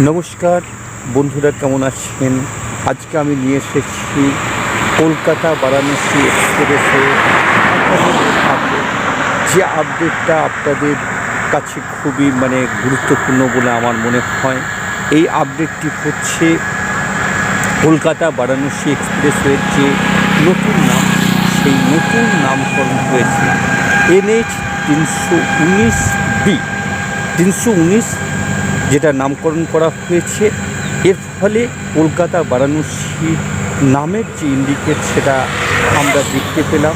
নমস্কার বন্ধুরা, কেমন আছেন? আজকে আমি নিয়ে এসেছি কলকাতা বারাণসী এক্সপ্রেসে যে আপডেটটা আপনাদের কাছে খুবই গুরুত্বপূর্ণ বলে আমার মনে হয়। এই আপডেটটি হচ্ছে কলকাতা বারাণসী এক্সপ্রেসওয়ের যে নতুন নাম, সেই নতুন নামকরণ হয়েছে NH 319 যেটা নামকরণ করা হয়েছে। এর ফলে কলকাতা বারাণসী নামের যে ইন্ডিকেট সেটা আমরা দেখতে পেলাম।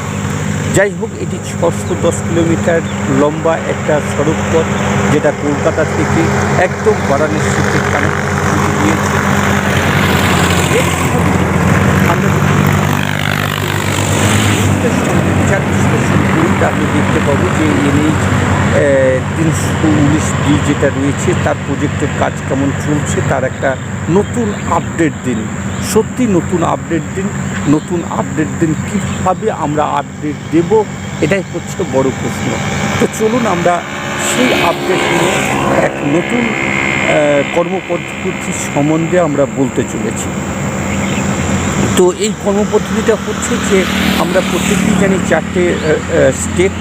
যাই হোক, এটি 610 কিলোমিটার লম্বা একটা সড়ক পথ, যেটা কলকাতা থেকে একদম বারাণসীতে কানেক্ট দিয়েছে। এর ফলে আমরা আপনি দেখতে পাবো যে NH 319B যেটা রয়েছে তার প্রজেক্টের কাজ কেমন চলছে, তার একটা নতুন আপডেট দিন। সত্যি নতুন আপডেট দিন কীভাবে আমরা আপডেট দেব, এটাই হচ্ছে বড় প্রশ্ন। তো চলুন আমরা সেই আপডেট নিয়ে এক নতুন কর্মপদ্ধতি সম্বন্ধে আমরা বলতে চলেছি। তো এই কর্মপদ্ধতিটা হচ্ছে যে আমরা প্রত্যেকেই জানি 4টে স্টেট,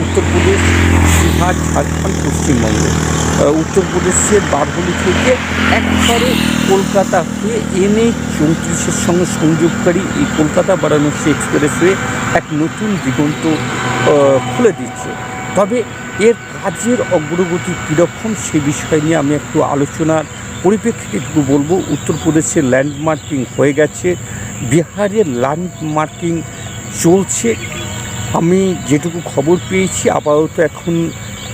উত্তরপ্রদেশ, বিহার, ঝাড়খণ্ড, পশ্চিমবঙ্গ। উত্তরপ্রদেশের বারহুলি থেকে একবারে কলকাতা হয়ে NH 34-এর সঙ্গে সংযোগকারী এই কলকাতা বারাণসী এক্সপ্রেসওয়ে এক নতুন দিগন্ত খুলে দিচ্ছে। তবে এর কাজের অগ্রগতি কীরকম সে বিষয় নিয়ে আমি একটু আলোচনার পরিপ্রেক্ষিতে একটু বলবো। উত্তরপ্রদেশের ল্যান্ডমার্কিং হয়ে গেছে, বিহারের ল্যান্ডমার্কিং চলছে। আমি যেটুকু খবর পেয়েছি আপাতত এখন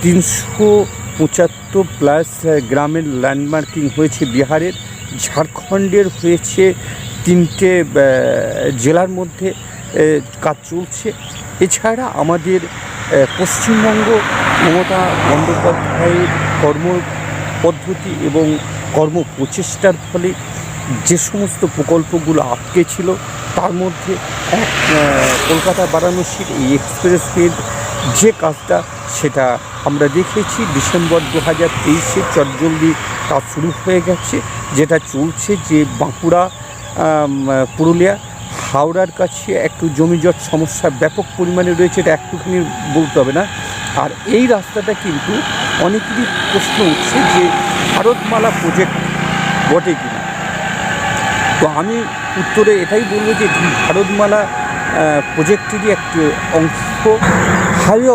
375+ গ্রামের ল্যান্ডমার্কিং হয়েছে বিহারের। ঝাড়খণ্ডের হয়েছে 3টে জেলার মধ্যে কাজ চলছে। এছাড়া আমাদের পশ্চিমবঙ্গ মমতা বন্দ্যোপাধ্যায়ের কর্মপদ্ধতি এবং কর্মপ্রচেষ্টার ফলে যে সমস্ত প্রকল্পগুলো আটকে ছিল তার মধ্যে কলকাতা বারাণসীর এই এক্সপ্রেসওয়ের যে কাজটা সেটা আমরা দেখেছি। ডিসেম্বর 2023-এ চটজলদি কাজ শুরু হয়ে গেছে, যেটা চলছে যে বাঁকুড়া পুরুলিয়া হাওড়ার কাছে একটু জমিজট সমস্যা ব্যাপক পরিমাণে রয়েছে, এটা একটুখানি বলতে হবে না। আর এই রাস্তাটা কিন্তু অনেকেরই প্রশ্ন উঠছে যে ভারতমালা প্রজেক্ট বটে কিনা। তো আমি উত্তরে এটাই বলবো যে ভারতমালা প্রজেক্টেরই একটি অংশ। হাইওয়ে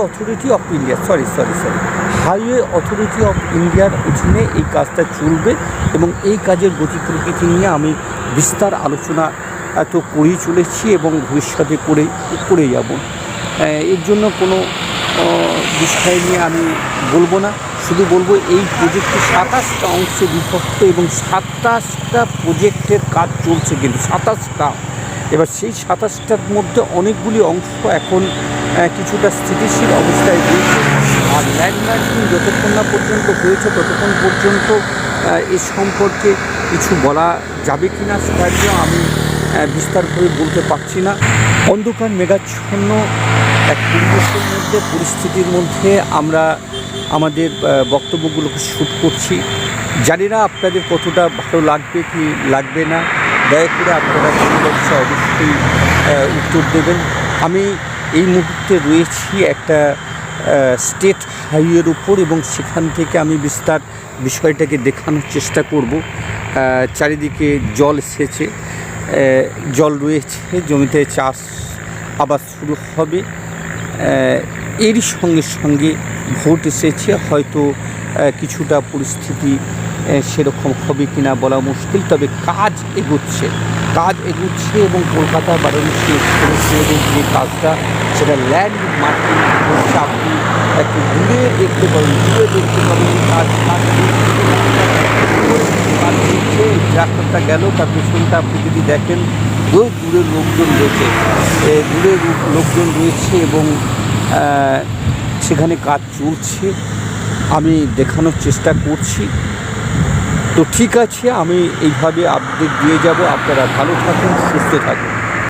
অথরিটি অফ ইন্ডিয়ার অধীনে এই কাজটা চলবে এবং এই কাজের গতি প্রকৃতি নিয়ে আমি বিস্তার আলোচনা তো করেই চলেছি এবং ভবিষ্যতে করে যাব। এর জন্য কোনো বিষয় নিয়ে আমি বলবো না, শুধু বলবো এই প্রজেক্টটি 27টা অংশে বিভক্ত এবং 27টা প্রজেক্টের কাজ চলছে, কিন্তু 27টা। এবার সেই 27টার মধ্যে অনেকগুলি অংশ এখন কিছুটা স্থিতিশীল অবস্থায় রয়েছে। আর ল্যান্ডমার্কিং যতক্ষণ না পর্যন্ত হয়েছে ততক্ষণ পর্যন্ত এ সম্পর্কে কিছু বলা যাবে কি না সেটা আমি বিস্তার করে বলতে পারছি না। অন্ধকার মেঘাচ্ছন্ন এক পরিস্থিতির মধ্যে আমরা আমাদের বক্তব্যগুলোকে শ্যুট করছি। জানি না আপনাদের কতটা ভালো লাগবে কি লাগবে না, দয়া করে আপনারা কমেন্টে অবশ্যই উত্তর দেবেন। আমি এই মুহূর্তে রয়েছি একটা স্টেট হাইওয়ের উপর এবং সেখান থেকে আমি বিস্তার বিষয়টাকে দেখানোর চেষ্টা করব। চারিদিকে জল এসেছে, জল রয়েছে, জমিতে চাষ আবার শুরু হবে। এরই সঙ্গে সঙ্গে ভোট এসেছে, হয়তো কিছুটা পরিস্থিতি সেরকম হবে কিনা বলা মুশকিল। তবে কাজ এগোচ্ছে এবং কলকাতা বারাণসী এক্সপ্রেসওয়ের যে কাজটা সেটা ল্যান্ডমার্কিং হচ্ছে। আপনি একটু দূরে দেখতে পাবেন কাজ হচ্ছে। ট্রাক্টরটা গেল, তার পেছনটা আপনি যদি দেখেন দূরের লোকজন রয়েছে এবং সেখানে কাজ চলছে। আমি দেখানোর চেষ্টা করছি। তো ঠিক আছে, আমি এইভাবে আপডেট দিয়ে যাব। আপনারা ভালো থাকুন, সুস্থ থাকুন।